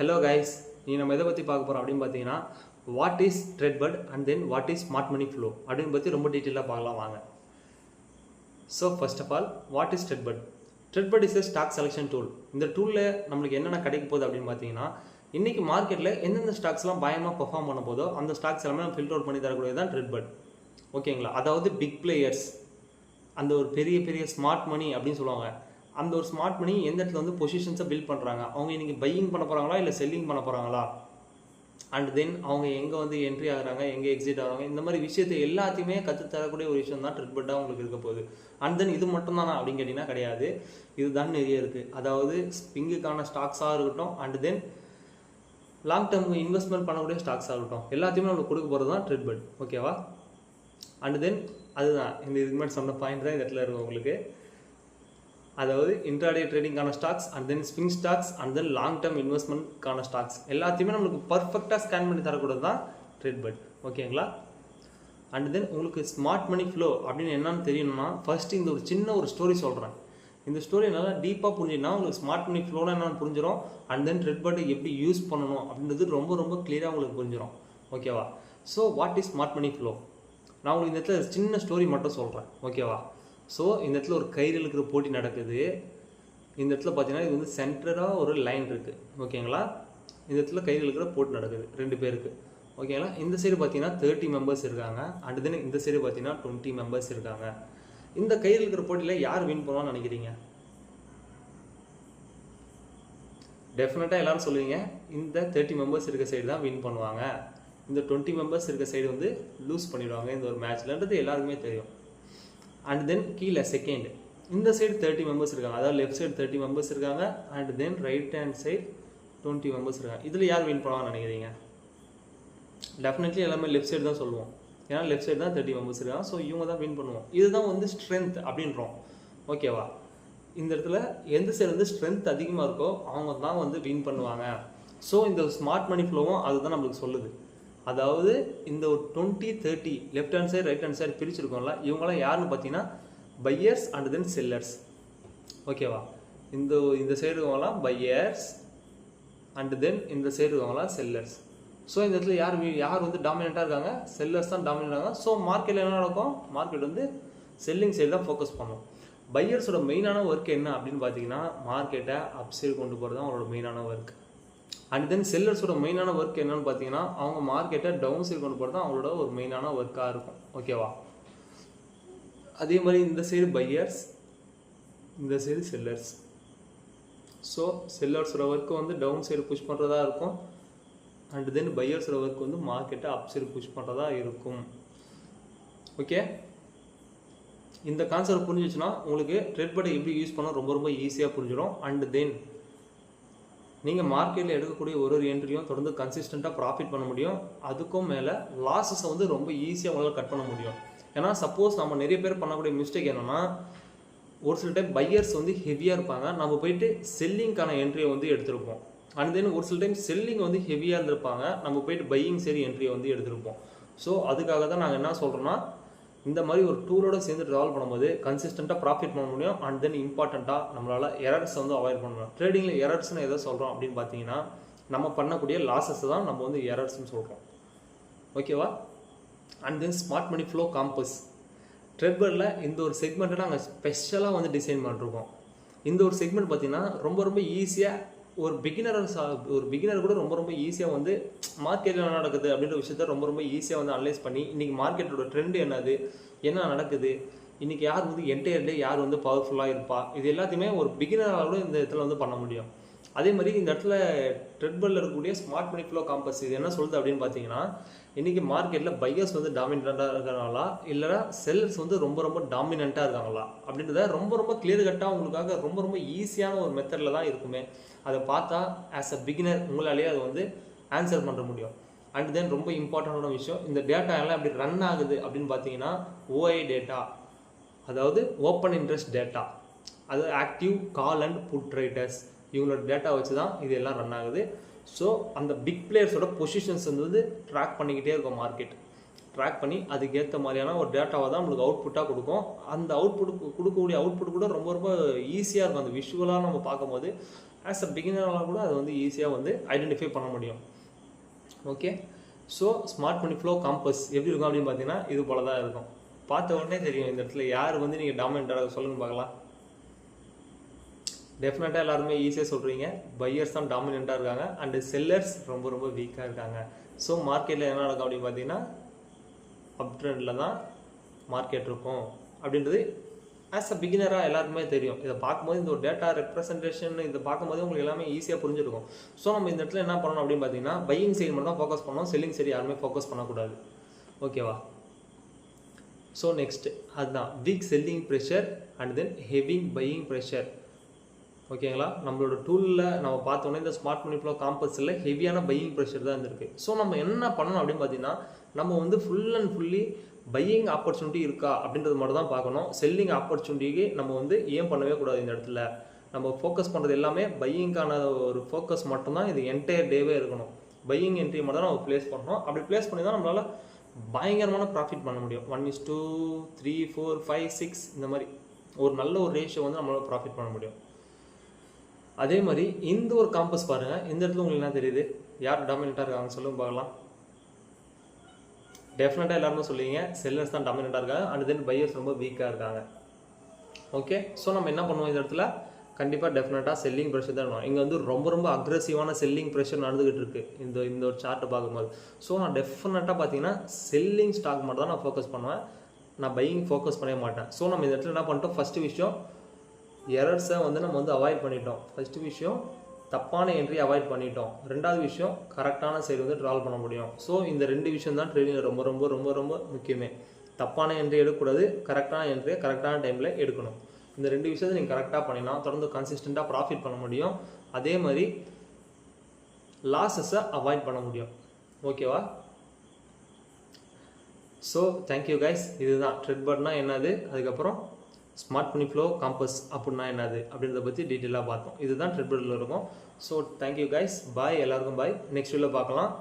Hello guys, நீ நம்ம எதை பற்றி பார்க்க போகிறோம் அப்படின்னு பார்த்தீங்கன்னா what is Tradepad and then what is smart money flow அப்படின்னு பற்றி ரொம்ப டீட்டெயிலாக பார்க்கலாம் வாங்க. So first of all what is Tradepad? Tradepad is a stock selection tool. இந்த டூலில் நம்மளுக்கு என்னென்ன கிடைக்க போகுது அப்படின்னு பார்த்தீங்கன்னா இன்றைக்கி மார்க்கெட்டில் எந்தெந்த ஸ்டாக்ஸ்லாம் பயமாக பெர்ஃபார்ம் பண்ண போதோ அந்த ஸ்டாக்ஸ் எல்லாமே நம்ம ஃபில்டர் அவுட் பண்ணி தரக்கூடியது தான் ட்ரெட்பட். ஓகேங்களா? அதாவது பிக் பிளேயர்ஸ், அந்த ஒரு பெரிய பெரிய ஸ்மார்ட் மணி அப்படின்னு சொல்லுவாங்க. அந்த ஒரு ஸ்மார்ட் மணி எந்த இடத்துல வந்து பொசிஷன்ஸை பில்ட் பண்ணுறாங்க, அவங்க இன்றைக்கி பையிங் பண்ண போகிறாங்களா இல்லை செல்லிங் பண்ண போகிறாங்களா, அண்ட் தென் அவங்க எங்கே வந்து என்ட்ரி ஆகுறாங்க, எங்கே எக்ஸிட் ஆகிறாங்க, இந்த மாதிரி விஷயத்தை எல்லாத்தையுமே கற்றுத்தரக்கூடிய ஒரு விஷயம் தான் ட்ரெட்பட்டாக உங்களுக்கு இருக்க போகுது. அண்ட் தென் இது மட்டும்தானா அப்படின்னு கேட்டிங்கன்னா கிடையாது, இதுதான் நிறைய இருக்குது. அதாவது ஸ்பிங்குக்கான ஸ்டாக்ஸாக இருக்கட்டும், and then long term investment பண்ணக்கூடிய ஸ்டாக்ஸாக இருக்கட்டும், எல்லாத்தையுமே நம்மளுக்கு கொடுக்க போகிறது தான் ட்ரெட்பட். ஓகேவா? அண்ட் தென் அதுதான் இந்த இதுக்கு முன்னாடி சொன்ன பாயிண்ட் தான் இந்த இடத்துல இருக்கும் உங்களுக்கு. அதாவது இன்ட்ராடே ட்ரேடிங்கான stocks, and then swing stocks, and then long term இன்வெஸ்ட்மெண்ட்கான ஸ்டாக்ஸ் எல்லாத்தையுமே நம்மளுக்கு பர்ஃபெக்டாக ஸ்கேன் பண்ணி தரக்கூடாது தான் ட்ரெட்பட். ஓகேங்களா? அண்ட் தென் உங்களுக்கு ஸ்மார்ட் மணி ஃப்ளோ அப்படின்னு என்னன்னு தெரியணும்னா ஃபர்ஸ்ட் இந்த ஒரு சின்ன ஒரு ஸ்டோரி சொல்கிறேன். இந்த ஸ்டோரி நல்லா டீப்பாக புரிஞ்சுன்னா உங்களுக்கு ஸ்மார்ட் மணி ஃப்ளோனா என்னன்னு புரிஞ்சிடும். அண்ட் தென் ட்ரெட்பட்டை எப்படி யூஸ் பண்ணணும் அப்படின்றது ரொம்ப ரொம்ப கிளியராக உங்களுக்கு புரிஞ்சிடும். ஓகேவா? So what is smart money flow? நான் உங்களுக்கு இந்த இடத்துல சின்ன ஸ்டோரி மட்டும் சொல்கிறேன். ஓகேவா? ஸோ இந்த இடத்துல ஒரு கயிறு இழுக்கிற போட்டி நடக்குது. இந்த இடத்துல பார்த்தீங்கன்னா இது வந்து சென்டராக ஒரு லைன் இருக்குது. ஓகேங்களா? இந்த இடத்துல கயிறு இழுக்கிற போட்டி நடக்குது 2 பேருக்கு. ஓகேங்களா? இந்த சைடு பார்த்தீங்கன்னா 30 மெம்பர்ஸ் இருக்காங்க. அண்ட் தென் இந்த சைடு பார்த்தீங்கன்னா 20 மெம்பர்ஸ் இருக்காங்க. இந்த கயிறு இழுக்கிற போட்டியில் யார் வின் பண்ணுவான்னு நினைக்கிறீங்க? டெஃபினட்டாக எல்லாரும் சொல்லுவீங்க இந்த 30 மெம்பர்ஸ் இருக்க சைடு தான் வின் பண்ணுவாங்க, இந்த 20 மெம்பர்ஸ் இருக்க சைடு வந்து லூஸ் பண்ணிடுவாங்க இந்த ஒரு மேட்ச்லன்றது எல்லாருக்குமே தெரியும். அண்ட் தென் கீழே செகண்ட் இந்த சைடு 30 மெம்பர்ஸ் இருக்காங்க, அதாவது லெஃப்ட் சைடு 30 மெம்பர்ஸ் இருக்காங்க, and then right hand side 20 members இருக்காங்க. இதில் யார் வின் பண்ணுவாங்கன்னு நினைக்கிறீங்க? டெஃபினெட்லி எல்லாமே லெஃப்ட் சைடு தான் சொல்லுவோம். ஏன்னா லெஃப்ட் சைடு தான் 30 மெம்பர்ஸ் இருக்காங்க. ஸோ இவங்க தான் வின் பண்ணுவோம். இதுதான் வந்து ஸ்ட்ரென்த் அப்படின்றோம். ஓகேவா? இந்த இடத்துல எந்த சைடு வந்து ஸ்ட்ரென்த் அதிகமாக இருக்கோ அவங்க தான் வந்து வின் பண்ணுவாங்க. ஸோ இந்த ஸ்மார்ட் மணி ஃப்ளோவும் அதுதான் நம்மளுக்கு சொல்லுது. அதாவது இந்த ஒரு 20-30 left hand side right hand side பிரிச்சிருக்கோம்ல, இவங்களாம் யாருன்னு பார்த்தீங்கன்னா பையர்ஸ் அண்ட் தென் செல்லர்ஸ். ஓகேவா? இந்த சைடு இருக்கவங்களாம் பையர்ஸ், அண்ட் தென் இந்த சைடு இருக்கவங்களாம் செல்லர்ஸ். ஸோ இந்த இடத்துல யார் வந்து டாமினண்ட்டாக இருக்காங்க? செல்லர்ஸ் தான் டாமினண்ட் ஆகாங்க. ஸோ மார்க்கெட்டில் என்ன நடக்கும்? மார்க்கெட் வந்து செல்லிங் சைடு தான் ஃபோக்கஸ் பண்ணும். பையர்ஸோட மெயினான ஒர்க் என்ன அப்படின்னு பார்த்தீங்கன்னா மார்க்கெட்டை அப் சைடு கொண்டு போகிறது தான் அவங்களோட மெயினான ஒர்க். அண்ட் தென் செல்லர்ஸோட மெயினான ஒர்க் என்னன்னு பார்த்தீங்கன்னா அவங்க மார்க்கெட்டை டவுன் சைடு கொண்டு போகிறது தான் அவங்களோட ஒரு மெயினான ஒர்க்காக இருக்கும். ஓகேவா? அதே மாதிரி இந்த சைடு பையர்ஸ், இந்த சைடு செல்லர்ஸ். ஸோ செல்லர்ஸோட ஒர்க்கு வந்து டவுன் சைடு புஷ் பண்ணுறதா இருக்கும். அண்ட் தென் பையர்ஸோட ஒர்க் வந்து மார்க்கெட்டை அப் சைடு புஷ் பண்ணுறதா இருக்கும். ஓகே? இந்த கான்செப்ட் புரிஞ்சிச்சுன்னா உங்களுக்கு ட்ரெட்பட்டை எப்படி யூஸ் பண்ண ரொம்ப ரொம்ப ஈஸியாக புரிஞ்சிடும். அண்ட் தென் நீங்கள் மார்க்கெட்டில் எடுக்கக்கூடிய ஒரு என்ட்ரியும் தொடர்ந்து கன்சிஸ்டண்ட்டாக ப்ராஃபிட் பண்ண முடியும். அதுக்கும் மேலே லாஸஸை வந்து ரொம்ப ஈஸியாக உங்களால் கட் பண்ண முடியும். ஏன்னா சப்போஸ் நம்ம நிறைய பேர் பண்ணக்கூடிய மிஸ்டேக் என்னென்னா ஒரு சில டைம் பையர்ஸ் வந்து ஹெவியாக இருப்பாங்க, நம்ம போயிட்டு செல்லிங்கான என்ட்ரியை வந்து எடுத்திருப்போம். அண்ட் தென் ஒரு சில டைம் செல்லிங் வந்து ஹெவியாக இருந்திருப்பாங்க, நம்ம போயிட்டு பையிங் சரி என்ட்ரியை வந்து எடுத்திருப்போம். ஸோ அதுக்காக தான் நாங்கள் என்ன சொல்கிறோன்னா இந்த மாதிரி ஒரு டூலோட சேர்ந்து ட்ராவல் பண்ணும்போது கன்சிஸ்டண்ட்டாக ப்ராஃபிட் பண்ண முடியும். அண்ட் தென் இம்பார்ட்டண்ட்டாக நம்மளால் எரர்ஸ் வந்து அவாய்ட் பண்ண முடியும். ட்ரேடிங்கில் எரர்ஸ்னு எதை சொல்கிறோம் அப்படின்னு பார்த்தீங்கன்னா நம்ம பண்ணக்கூடிய லாஸஸ் தான் நம்ம வந்து எரர்ஸ்ன்னு சொல்கிறோம். ஓகேவா? And then smart money flow compass ட்ரெட்பட்டில் இந்த ஒரு செக்மெண்ட்டை நாங்கள் ஸ்பெஷலாக வந்து டிசைன் பண்ணிருக்கோம். இந்த ஒரு செக்மெண்ட் பார்த்தீங்கன்னா ரொம்ப ரொம்ப ஈஸியாக ஒரு பிகினர் கூட ரொம்ப ரொம்ப ஈஸியாக வந்து மார்க்கெட்டில் என்ன நடக்குது அப்படின்ற விஷயத்த ரொம்ப ரொம்ப ஈஸியாக வந்து அனலைஸ் பண்ணி இன்றைக்கி மார்க்கெட்டோட ட்ரெண்ட் என்னது, என்ன நடக்குது, இன்றைக்கி யார் வந்து என்டையர் டே யார் வந்து பவர்ஃபுல்லாக இருப்பா, இது எல்லாத்தையுமே ஒரு பிகினராக கூட இந்த இடத்துல வந்து பண்ண முடியும். அதே மாதிரி இந்த இடத்துல ட்ரெட்பட்டில் இருக்கக்கூடிய ஸ்மார்ட் மணி ஃப்ளோ காம்பஸ் இது என்ன சொல்லுது அப்படின்னு பார்த்தீங்கன்னா இன்றைக்கி மார்க்கெட்டில் பையர்ஸ் வந்து டாமினண்ட்டாக இருக்கிறனாலா இல்லைனா செல்லர்ஸ் வந்து ரொம்ப ரொம்ப டாமினண்ட்டாக இருக்காங்களா அப்படின்றத ரொம்ப ரொம்ப கிளியர் கட்டாக உங்களுக்காக ரொம்ப ரொம்ப ஈஸியான ஒரு மெத்தடில் தான் இருக்குமே. அதை பார்த்தா ஆஸ் அ பிகினர் உங்களாலேயே அதை வந்து ஆன்சர் பண்ண முடியும். அண்ட் தென் ரொம்ப இம்பார்ட்டண்டான விஷயம், இந்த டேட்டா எல்லாம் எப்படி ரன் ஆகுது அப்படின்னு பார்த்தீங்கன்னா ஓஐ டேட்டா, அதாவது ஓப்பன் இன்ட்ரெஸ்ட் டேட்டா, அது active call and put writers, இவங்களோட டேட்டா வச்சு தான் இது எல்லாம் ரன் ஆகுது. ஸோ அந்த பிக் பிளேயர்ஸோட பொசிஷன்ஸ் வந்து ட்ராக் பண்ணிக்கிட்டே இருக்கும் மார்க்கெட். ட்ராக் பண்ணி அதுக்கேற்ற மாதிரியான ஒரு டேட்டாவை தான் நம்மளுக்கு அவுட்புட்டாக கொடுக்கும். அந்த கொடுக்கக்கூடிய அவுட்புட் கூட ரொம்ப ரொம்ப ஈஸியாக இருக்கும். அந்த விஷுவலாக நம்ம பார்க்கும்போது ஆஸ் அ பிகினராக கூட அது வந்து ஈஸியாக வந்து ஐடென்டிஃபை பண்ண முடியும். Okay, so smart money flow compass எப்படி இருக்கும் அப்படின்னு பார்த்தீங்கன்னா இது போல தான் இருக்கும். பார்த்த உடனே தெரியும் இந்த இடத்துல யார் வந்து நீங்கள் டாமினேட்டாக சொல்லுங்க பார்க்கலாம். டெஃபினட்டாக எல்லாருமே ஈஸியாக சொல்கிறீங்க, பையர்ஸ் தான் டாமினெண்ட்டாக இருக்காங்க அண்டு செல்லர்ஸ் ரொம்ப ரொம்ப வீக்காக இருக்காங்க. ஸோ மார்க்கெட்டில் என்ன நடக்கும் அப்படின்னு பார்த்தீங்கன்னா அப் ட்ரெண்டில் தான் மார்க்கெட் இருக்கும் அப்படின்றது ஆஸ் அ பிகினராக எல்லாருக்குமே தெரியும். இதை பார்க்கும்போது இந்த ஒரு டேட்டா ரெப்ரசன்டேஷன் இதை பார்க்கும்போது உங்களுக்கு எல்லாமே ஈஸியாக புரிஞ்சிருக்கும். ஸோ நம்ம இந்த இடத்துல என்ன பண்ணணும் அப்படின்னு பார்த்தீங்கன்னா பையிங் சைடு மட்டும் தான் ஃபோக்கஸ் பண்ணணும், செல்லிங் சைடு யாருமே ஃபோக்கஸ் பண்ணக்கூடாது. ஓகேவா? ஸோ நெக்ஸ்ட் அதுதான் week selling pressure and then heavy buying pressure. ஓகேங்களா? நம்மளோட டூலில் நம்ம பார்த்தோன்னே இந்த ஸ்மார்ட் மணி ஃப்ளோ காம்பஸில் ஹெவியான பையிங் ப்ரெஷர் தான் இருந்திருக்கு. ஸோ நம்ம என்ன பண்ணணும் அப்படின்னு பார்த்தீங்கன்னா நம்ம வந்து full and fully buying opportunity இருக்கா அப்படின்றது மட்டும் தான் பார்க்கணும். செல்லிங் ஆப்பர்ச்சுனிட்டிக்கு நம்ம வந்து ஏன் பண்ணவே கூடாது. இந்த இடத்துல நம்ம ஃபோக்கஸ் பண்ணுறது எல்லாமே பையிங்கான ஒரு ஃபோக்கஸ் மட்டும்தான் இது என்டையர் டேவே இருக்கணும். பையிங் என்ட்ரி மட்டும் தான் நம்ம ப்ளேஸ் பண்ணணும். அப்படி ப்ளேஸ் பண்ணி தான் நம்மளால் பயங்கரமான ப்ராஃபிட் பண்ண முடியும். 1:2, 3, 4, 5, 6 இந்த மாதிரி ஒரு நல்ல ஒரு ரேஷியோ வந்து நம்மளால் ப்ராஃபிட் பண்ண முடியும். அதே மாதிரி இந்த ஒரு காம்பஸ் பாருங்கள், இந்த இடத்துல உங்களுக்கு என்ன தெரியுது, யார் டாமினேட்டாக இருக்காங்க சொல்லுங்க பார்க்கலாம். டெஃபினட்டாக எல்லாருமே சொல்லுவீங்க செல்லர்ஸ் தான் டாமினேட்டாக இருக்காங்க அண்ட் தென் பையர்ஸ் ரொம்ப வீக்காக இருக்காங்க. ஓகே, ஸோ நம்ம என்ன பண்ணுவோம் இந்த இடத்துல கண்டிப்பாக டெஃபினட்டாக செல்லிங் ப்ரெஷர் தான் பண்ணுவோம். இங்கே வந்து ரொம்ப ரொம்ப அக்ரெசிவான செல்லிங் ப்ரெஷர் நடந்துகிட்டு இருக்கு இந்த ஒரு சார்ட்டை பார்க்கும்போது. ஸோ நான் டெஃபினட்டாக பார்த்தீங்கன்னா செல்லிங் ஸ்டாக் மட்டும் தான் நான் ஃபோக்கஸ் பண்ணுவேன், நான் பையிங் ஃபோக்கஸ் பண்ணவே மாட்டேன். ஸோ நம்ம இந்த இடத்துல என்ன பண்ணிட்டோம், ஃபஸ்ட்டு விஷயம் எரர்ஸை வந்து நம்ம வந்து அவாய்ட் பண்ணிட்டோம். ஃபஸ்ட்டு விஷயம் தப்பான என்ட்ரி அவாய்ட் பண்ணிட்டோம். ரெண்டாவது விஷயம் கரெக்டான சைடு வந்து ட்ரால் பண்ண முடியும். ஸோ இந்த 2 விஷயம் தான் ட்ரேடிங் ரொம்ப ரொம்ப ரொம்ப ரொம்ப முக்கியமே. தப்பான என்ட்ரி எடுக்கக்கூடாது, கரெக்டான என்ட்ரியை கரெக்டான டைமில் எடுக்கணும். இந்த 2 விஷயத்தை நீங்கள் கரெக்டாக பண்ணினா தொடர்ந்து கன்சிஸ்டண்ட்டாக ப்ராஃபிட் பண்ண முடியும். அதே மாதிரி லாஸஸை அவாய்ட் பண்ண முடியும். ஓகேவா? So thank you guys. இதுதான் ட்ரெட்பர்ட்னா என்னது, அதுக்கப்புறம் ஸ்மார்ட் மணி ஃப்ளோ காம்பஸ் அப்படின்னா என்னது அப்படின்றத பற்றி டீட்டெயிலாக பார்த்தோம். இதுதான் ட்ரெட்பர்டில் இருக்கும். ஸோ தேங்க்யூ கைஸ், பாய், எல்லாருக்கும் பாய். நெக்ஸ்ட் வீடியோவில் பார்க்கலாம்.